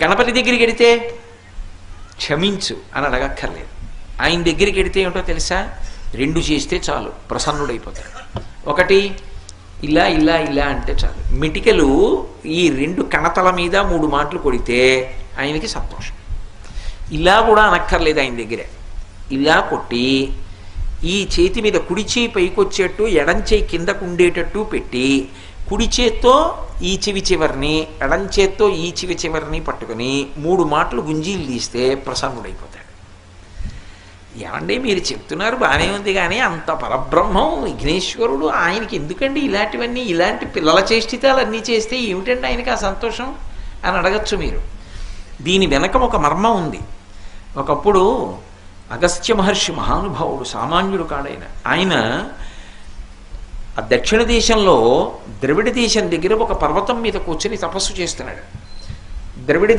గణపతి దగ్గరికి వెడితే క్షమించు అని అడగక్కర్లేదు. ఆయన దగ్గరికి వెడితే ఏమిటో తెలుసా, రెండు చేస్తే చాలు, ప్రసన్నుడైపోతాడు. ఒకటి ఇలా ఇలా ఇలా అంటే చాలు, మిటికలు ఈ రెండు కణతల మీద 3 మాటలు కొడితే ఆయనకి సంతోషం. ఇలా కూడా అనక్కర్లేదు, ఆయన దగ్గరే ఇలా కొట్టి ఈ చేతి మీద కుడి చేయి పైకొచ్చేట్టు ఎడం చేయి కిందకు ఉండేటట్టు పెట్టి కుడి చేత్తో ఈ చెవి చివరిని ఎడం చేత్తో ఈ చెవి చివరిని పట్టుకుని 3 మాటలు గుంజీలు తీస్తే ప్రసన్నుడైపోతాడు. ఏమండి మీరు చెప్తున్నారు బాగానే ఉంది, కానీ అంత పరబ్రహ్మం విఘ్నేశ్వరుడు, ఆయనకి ఎందుకండి ఇలాంటివన్నీ, ఇలాంటి పిల్లల చేష్టితాలు అన్నీ చేస్తే ఏమిటండి ఆయనకి ఆ సంతోషం అని అడగచ్చు మీరు. దీని వెనక ఒక మర్మం ఉంది. ఒకప్పుడు అగస్త్య మహర్షి మహానుభావుడు, సామాన్యుడు కాడైన ఆయన ఆ దక్షిణ దేశంలో ద్రవిడ దేశం దగ్గర ఒక పర్వతం మీద కూర్చొని తపస్సు చేస్తున్నాడు. ద్రవిడ